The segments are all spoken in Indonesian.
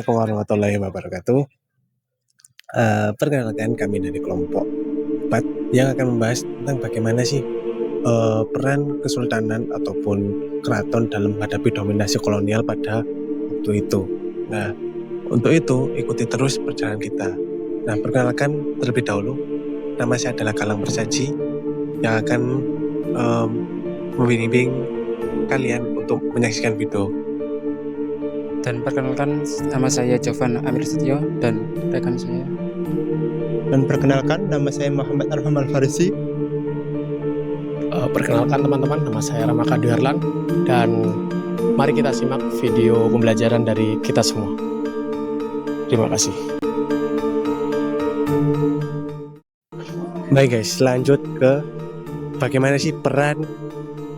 Assalamualaikum warahmatullahi wabarakatuh. Perkenalkan kami dari kelompok 4 yang akan membahas tentang bagaimana sih peran kesultanan ataupun keraton dalam menghadapi dominasi kolonial pada waktu itu. Nah, untuk itu ikuti terus perjalanan kita. Nah, perkenalkan terlebih dahulu, nama saya adalah Galang Bersaji yang akan membimbing kalian untuk menyaksikan video. Dan perkenalkan, nama saya Jovan Amir Setio dan rekan saya. Dan perkenalkan, nama saya Muhammad Arham Al-Farisi. Perkenalkan teman-teman, nama saya Rama Kaduharlan. Dan mari kita simak video pembelajaran dari kita semua. Terima kasih. Baik guys, lanjut ke bagaimana sih peran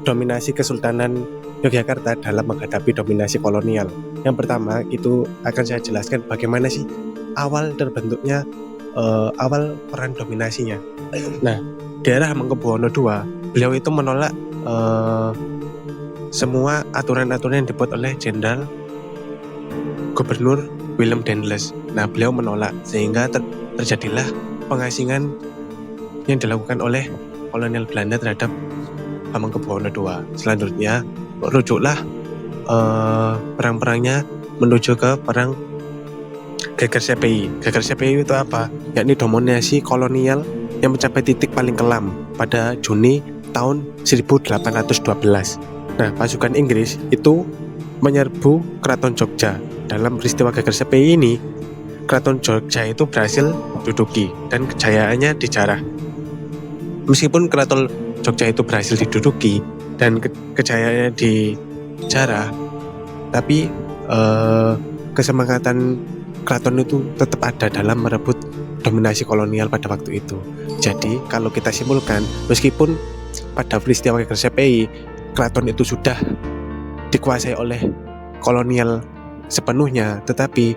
dominasi Kesultanan Yogyakarta dalam menghadapi dominasi kolonial. Yang pertama itu akan saya jelaskan bagaimana sih awal terbentuknya awal peran dominasinya. Nah, di era Hamengkubuwono II, beliau itu menolak semua aturan-aturan yang dibuat oleh Jenderal Gubernur Willem Daendels. Nah, beliau menolak sehingga terjadilah pengasingan yang dilakukan oleh kolonial Belanda terhadap Hamengkubuwono II. Selanjutnya rujuklah perang-perangnya menuju ke perang Geger CPI. Geger CPI itu apa? Yakni dominasi kolonial yang mencapai titik paling kelam pada Juni tahun 1812. Nah, pasukan Inggris itu menyerbu Keraton Jogja. Dalam peristiwa Geger CPI ini, Keraton Jogja itu berhasil diduduki dan kejayaannya dijarah. Meskipun Keraton Jogja itu berhasil diduduki dan kejayaannya dijarah, tapi kesemangatan keraton itu tetap ada dalam merebut dominasi kolonial pada waktu itu. Jadi kalau kita simpulkan, meskipun pada peristiwa Geger CPI keraton itu sudah dikuasai oleh kolonial sepenuhnya, tetapi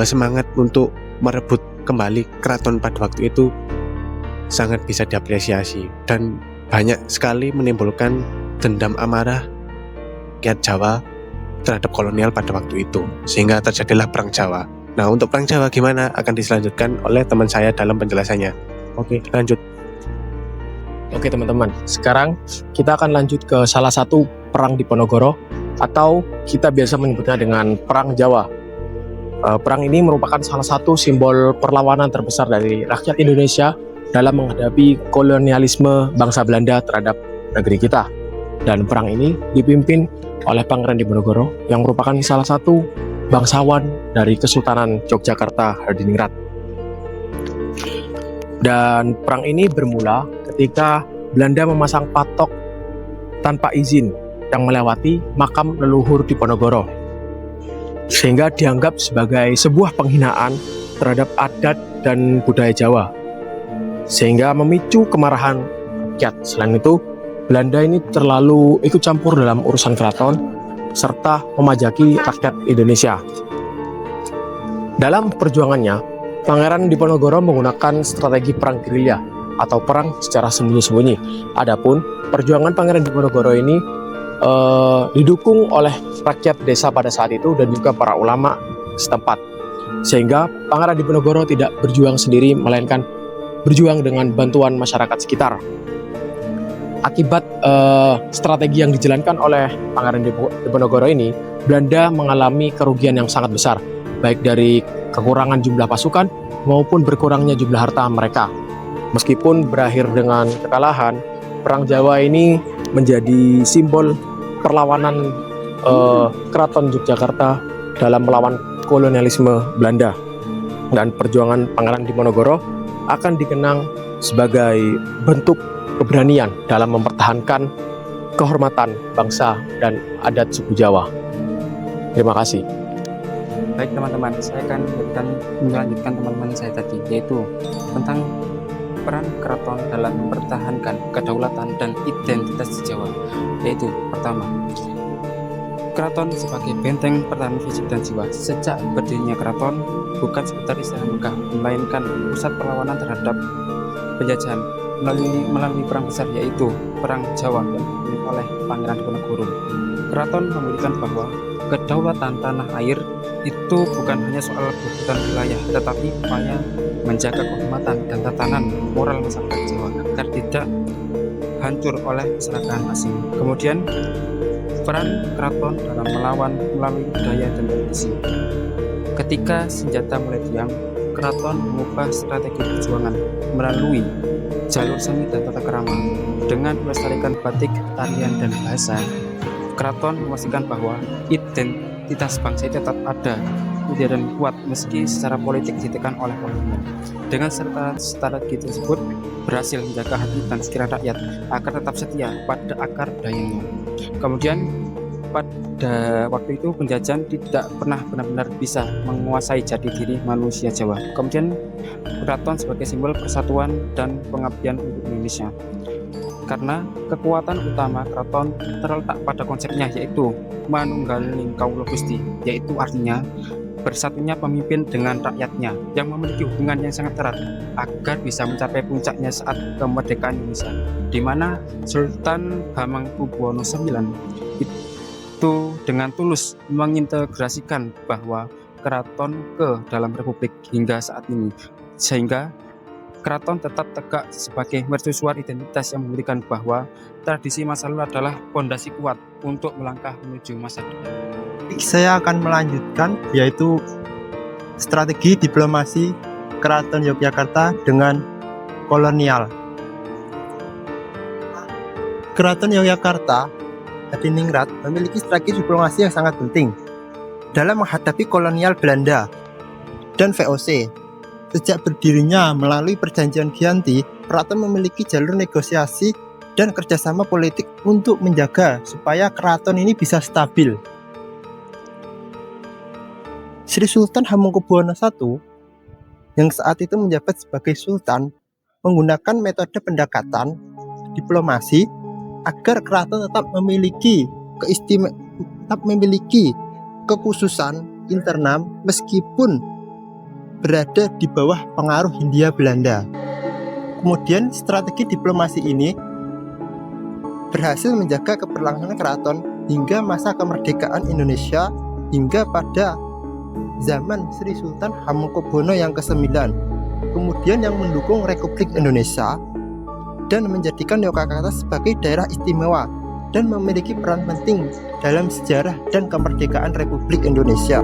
semangat untuk merebut kembali keraton pada waktu itu sangat bisa diapresiasi dan banyak sekali menimbulkan dendam amarah rakyat Jawa terhadap kolonial pada waktu itu, sehingga terjadilah Perang Jawa. Nah, untuk Perang Jawa gimana akan diselanjutkan oleh teman saya dalam penjelasannya. Oke, lanjut. Oke teman-teman, sekarang kita akan lanjut ke salah satu perang Diponegoro atau kita biasa menyebutnya dengan Perang Jawa. Perang ini merupakan salah satu simbol perlawanan terbesar dari rakyat Indonesia dalam menghadapi kolonialisme bangsa Belanda terhadap negeri kita. Dan perang ini dipimpin oleh Pangeran Diponegoro yang merupakan salah satu bangsawan dari Kesultanan Yogyakarta Hadiningrat. Dan perang ini bermula ketika Belanda memasang patok tanpa izin yang melewati makam leluhur Diponegoro, sehingga dianggap sebagai sebuah penghinaan terhadap adat dan budaya Jawa, sehingga memicu kemarahan rakyat. Selain itu, Belanda ini terlalu ikut campur dalam urusan keraton serta memajaki rakyat Indonesia. Dalam perjuangannya, Pangeran Diponegoro menggunakan strategi perang gerilya atau perang secara sembunyi-sembunyi. Adapun perjuangan Pangeran Diponegoro ini didukung oleh rakyat desa pada saat itu dan juga para ulama setempat, sehingga Pangeran Diponegoro tidak berjuang sendiri melainkan berjuang dengan bantuan masyarakat sekitar. Akibat strategi yang dijalankan oleh Pangeran Diponegoro ini, Belanda mengalami kerugian yang sangat besar, baik dari kekurangan jumlah pasukan maupun berkurangnya jumlah harta mereka. Meskipun berakhir dengan kekalahan, Perang Jawa ini menjadi simbol perlawanan Keraton Yogyakarta dalam melawan kolonialisme Belanda. Dan perjuangan Pangeran Diponegoro akan dikenang sebagai bentuk keberanian dalam mempertahankan kehormatan bangsa dan adat suku Jawa. Terima kasih. Baik teman-teman, saya akan melanjutkan teman-teman saya tadi, yaitu tentang peran keraton dalam mempertahankan kedaulatan dan identitas Jawa. Yaitu pertama, keraton sebagai benteng pertahanan fisik dan jiwa. Sejak berdirinya keraton bukan sekedar istana megah, melainkan pusat perlawanan terhadap penjajahan melalui perang besar, yaitu Perang Jawa yang dipimpin oleh Pangeran Diponegoro. Keraton membuktikan bahwa kedaulatan tanah air itu bukan hanya soal kebutuhan wilayah, tetapi upaya menjaga kehormatan dan tatanan moral masyarakat Jawa agar tidak hancur oleh serangan asing. Kemudian peran keraton dalam melawan melalui budaya dan tradisi. Ketika senjata mulai diam, keraton mengubah strategi perjuangan melalui jalur seni dan tata kerama. Dengan melestarikan batik, tarian, dan bahasa, keraton memastikan bahwa identitas bangsa itu tetap ada dan kuat meski secara politik ditekan oleh kolonial. Dengan strategi tersebut berhasil menjaga hati dan pikiran rakyat agar tetap setia pada akar budayanya. Kemudian pada waktu itu penjajahan tidak pernah benar-benar bisa menguasai jati diri manusia Jawa. Kemudian keraton sebagai simbol persatuan dan pengabdian untuk Indonesia. Karena kekuatan utama keraton terletak pada konsepnya, yaitu manunggaling kawula Gusti, yaitu artinya bersatunya pemimpin dengan rakyatnya yang memiliki hubungan yang sangat erat agar bisa mencapai puncaknya saat kemerdekaan Indonesia, di mana Sultan Hamengkubuwono IX itu dengan tulus mengintegrasikan bahwa keraton ke dalam republik hingga saat ini, sehingga keraton tetap tegak sebagai mercusuar identitas yang membuktikan bahwa tradisi masa lalu adalah fondasi kuat untuk melangkah menuju masa depan. Saya akan melanjutkan yaitu strategi diplomasi Keraton Yogyakarta dengan kolonial. Keraton Yogyakarta Hadiningrat memiliki strategi diplomasi yang sangat penting dalam menghadapi kolonial Belanda dan VOC. Sejak berdirinya melalui perjanjian Giyanti, keraton memiliki jalur negosiasi dan kerjasama politik untuk menjaga supaya keraton ini bisa stabil. Sri Sultan Hamengkubuwono I yang saat itu menjabat sebagai sultan menggunakan metode pendekatan diplomasi agar keraton tetap memiliki kekhususan internal meskipun berada di bawah pengaruh Hindia Belanda. Kemudian strategi diplomasi ini berhasil menjaga keberlangsungan keraton hingga masa kemerdekaan Indonesia hingga pada zaman Sri Sultan Hamengkubuwono yang ke-9, kemudian yang mendukung Republik Indonesia dan menjadikan Yogyakarta sebagai daerah istimewa dan memiliki peran penting dalam sejarah dan kemerdekaan Republik Indonesia.